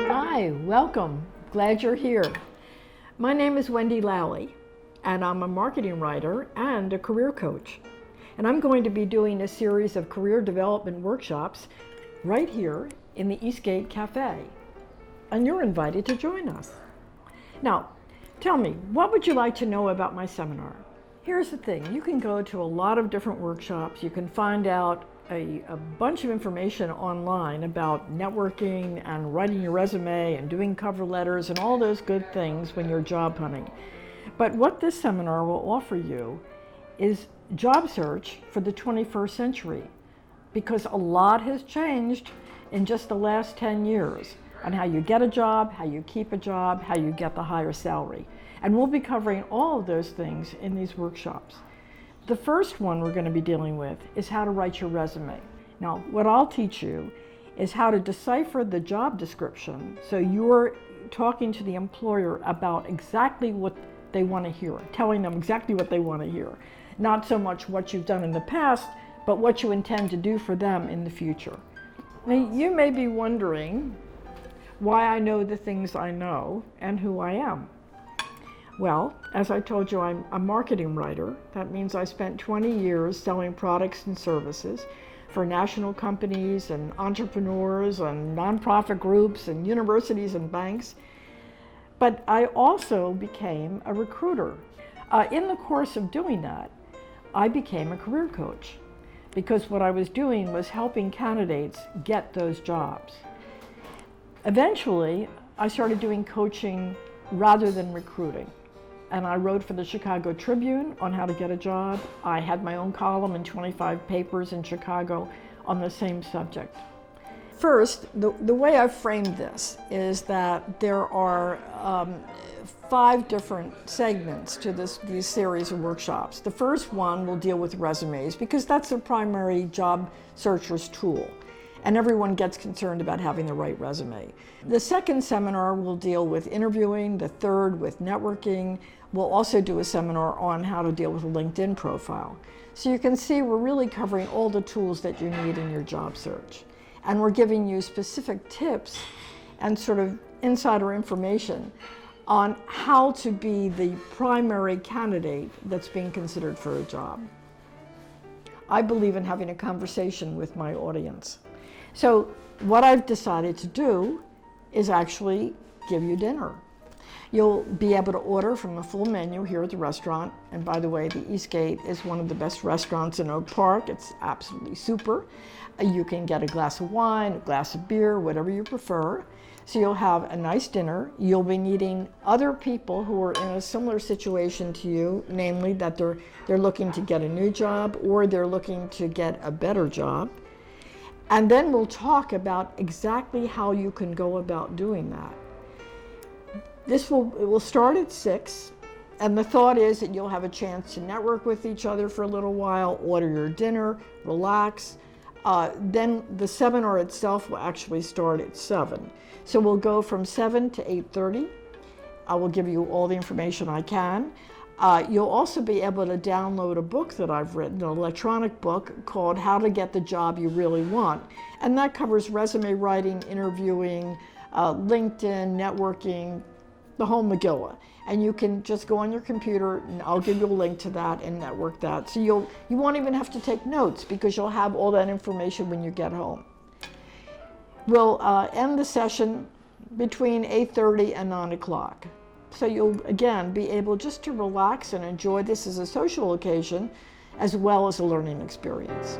Hi, welcome. Glad you're here. My name is Wendy Lalli, and I'm a marketing writer and a career coach. And I'm going to be doing a series of career development workshops right here in the Eastgate Cafe. And you're invited to join us. Now, tell me, what would you like to know about my seminar? Here's the thing, you can go to a lot of different workshops. You can find out a bunch of information online about networking and writing your resume and doing cover letters and all those good things when you're job hunting. But what this seminar will offer you is job search for the 21st century, because a lot has changed in just the last 10 years on how you get a job, how you keep a job, how you get the higher salary. And we'll be covering all of those things in these workshops. The first one we're going to be dealing with is how to write your resume. Now, what I'll teach you is how to decipher the job description so you're talking to the employer about exactly what they want to hear, telling them exactly what they want to hear. Not so much what you've done in the past, but what you intend to do for them in the future. Now, you may be wondering why I know the things I know and who I am. Well, as I told you, I'm a marketing writer. That means I spent 20 years selling products and services for national companies and entrepreneurs and nonprofit groups and universities and banks. But I also became a recruiter. In the course of doing that, I became a career coach, because what I was doing was helping candidates get those jobs. Eventually, I started doing coaching rather than recruiting. And I wrote for the Chicago Tribune on how to get a job. I had my own column in 25 papers in Chicago on the same subject. First, the way I've framed this is that there are 5 different segments to this series of workshops. The first one will deal with resumes, because that's the primary job searcher's tool. And everyone gets concerned about having the right resume. The second seminar will deal with interviewing, the third with networking. We'll also do a seminar on how to deal with a LinkedIn profile. So you can see we're really covering all the tools that you need in your job search. And we're giving you specific tips and sort of insider information on how to be the primary candidate that's being considered for a job. I believe in having a conversation with my audience. So what I've decided to do is actually give you dinner. You'll be able to order from a full menu here at the restaurant. And by the way, the Eastgate is one of the best restaurants in Oak Park. It's absolutely super. You can get a glass of wine, a glass of beer, whatever you prefer. So you'll have a nice dinner. You'll be meeting other people who are in a similar situation to you, namely that they're looking to get a new job or they're looking to get a better job. And then we'll talk about exactly how you can go about doing that. It will start at 6, and the thought is that you'll have a chance to network with each other for a little while, order your dinner, relax. Then the seminar itself will actually start at 7. So we'll go from 7 to 8:30. I will give you all the information I can. You'll also be able to download a book that I've written, an electronic book called How to Get the Job You Really Want. And that covers resume writing, interviewing, LinkedIn, networking, the whole Megillah. And you can just go on your computer and I'll give you a link to that and network that. So you won't even have to take notes, because you'll have all that information when you get home. We'll end the session between 8:30 and 9 o'clock. So you'll, again, be able just to relax and enjoy this as a social occasion as well as a learning experience.